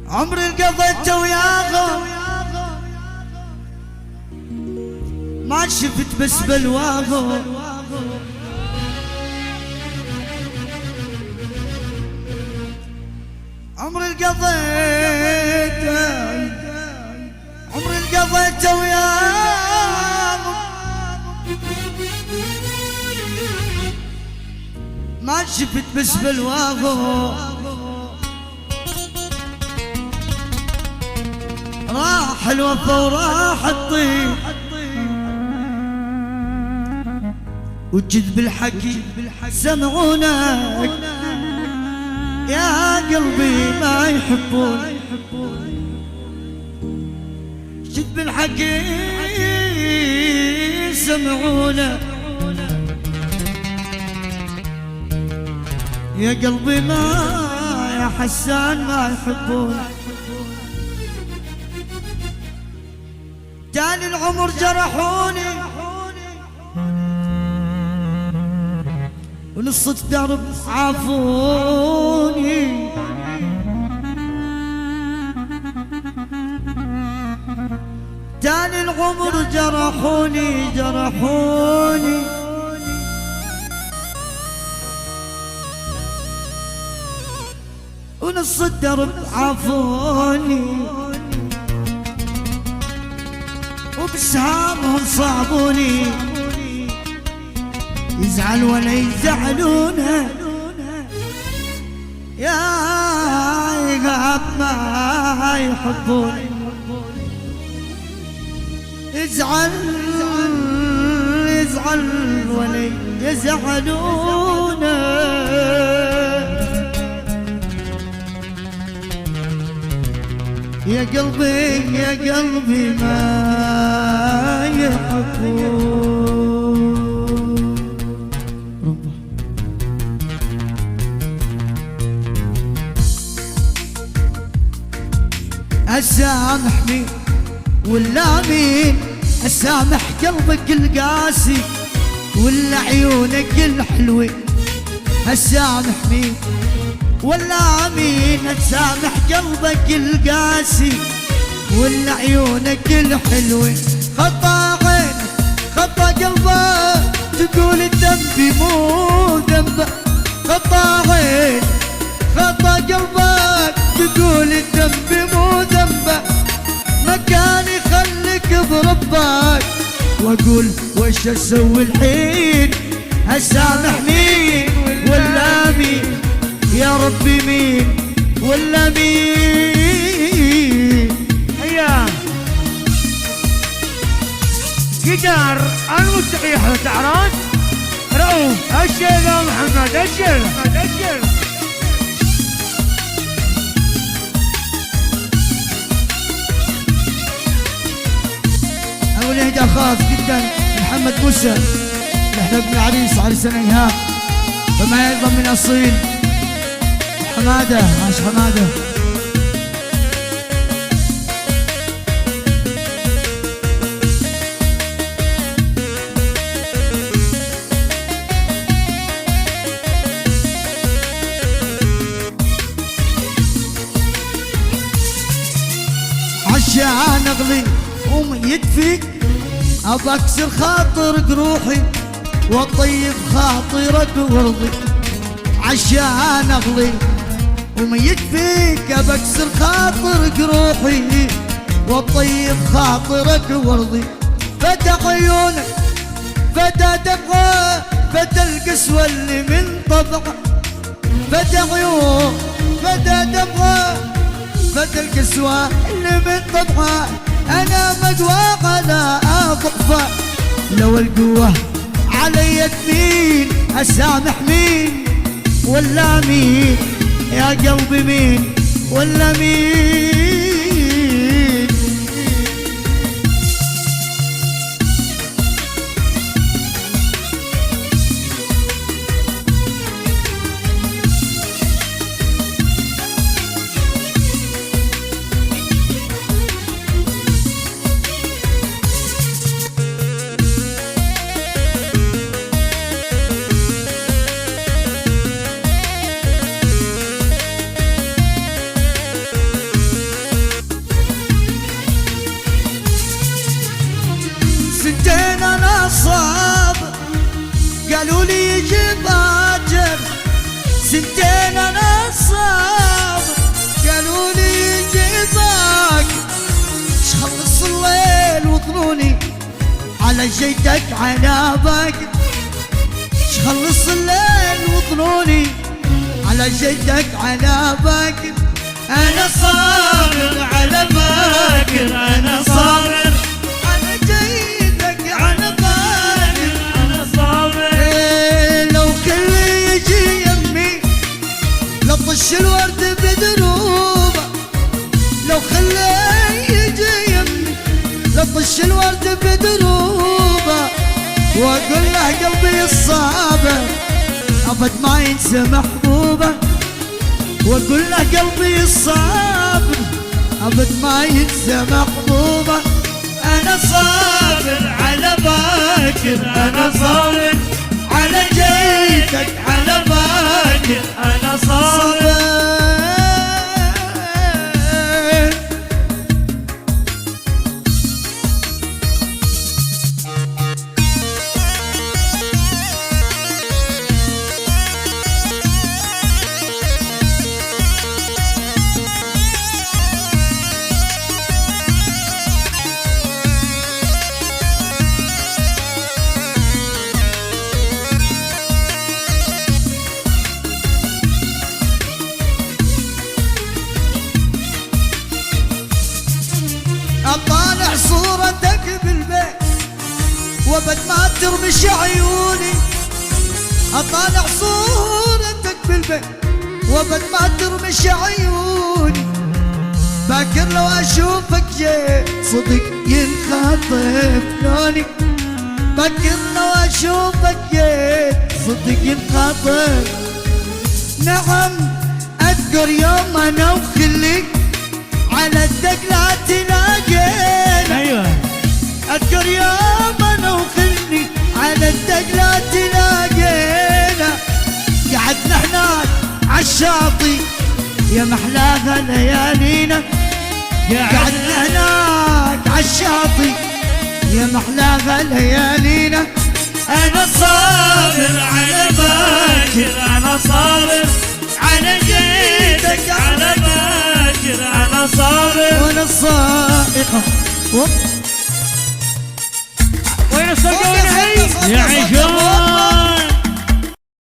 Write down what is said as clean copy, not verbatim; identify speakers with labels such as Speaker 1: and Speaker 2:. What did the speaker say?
Speaker 1: عمري قضيته وياهم ما شفت بس بلواهم، عمري قضيته وياهم ما شفت بس بلواهم، راح الوفا وراح الطيب وجد بالحكي سمعونك يا قلبي ما يحبون، جد بالحكي سمعونك يا قلبي ما يا حسان ما يحبون. تاني العمر جرحوني ونص الدرب عافوني، تاني العمر جرحوني ونص الدرب عافوني، وبسهامهم صابوني، يزعل ولا يزعلونه يا يغاب ما يحبوني، يزعل ولا يزعلونه يا قلبي ما يحبون. أسامح مين ولا مين؟ أسامح قلبك القاسي ولا عيونك الحلوة؟ أسامح مين ولا مين؟ أسامح قلبك القاسي ولا عيونك الحلوة؟ خطا عينك خطا قلبك تقول الذنب مو ذنبك، خطا عينك خطا قلبك تقول الذنب مو ذنبك، مكاني خليك بربك واقول وش اسوي الحين؟ اسامح مين ولا مين يا ربي مين ولا مين؟
Speaker 2: هيا جدار المستقيح والتعران رؤوف الشيخ محمد الشيخ
Speaker 1: أول إهداء خاص جدا محمد موسى نحن ابن العريس عريسنا إيهاب، وما أيضا من أصيل حمادة عاش حمادة. عشان أغلي وميت فيك أبى أكسر خاطرك روحي وأطيب خاطرك وارضي، عشان أغلي وميت فيك أبى أكسر خاطرك روحي وأطيب خاطرك وارضي، فتى عيونك فتى دمعة فتى القسوة اللي من طبعه، فتى عيون فتى دمعة فتى القسوة اللي من طبعه، أنا مقوى على أضعفه لو القوة علي مين؟ أسامح مين ولا مين يا قلبي مين ولا مين؟ زين انا صابر قالوا لي جيبك شخلص الليل وظنوني على جيدك عنابك شخلص الليل وظنوني على جيدك عنابك انا صابر على باكر انا صابر على جيدك عنابك
Speaker 2: انا صابر
Speaker 1: لو كل يجي يمي لطش الورد بدروبه لو خليه يجي يمي لطش الورد بدروبه واقول له قلبي الصابر ابد ما ينسى محبوبه واقول له قلبي الصابر ابد ما ينسى محبوبه انا صابر على باكر انا صابر على جيتك على باكر
Speaker 2: انا صابر
Speaker 1: اطالع صورتك بالبيت وبد ما ترمش عيوني اطالع صورتك بالبيت وبد ما ترمش عيوني باكر لو اشوفك جيت صدق ينخطف لوني باكر لو اشوفك جيت صدق ينخطف نعم اذكر يوم انا وخلي على الدقلات لاقينا
Speaker 2: ايوه
Speaker 1: اذكر يوم انا وخلي على الدقلات لاقينا قعدنا هناك عالشاطئ يا محلاها ليالينا قعدنا هناك عالشاطئ يا محلاها ليالينا
Speaker 2: انا صابر على باكر انا صابر على جيتك على باكر انا صابر
Speaker 1: وانا الصائقه
Speaker 2: وين الصقر وين هي يعيشون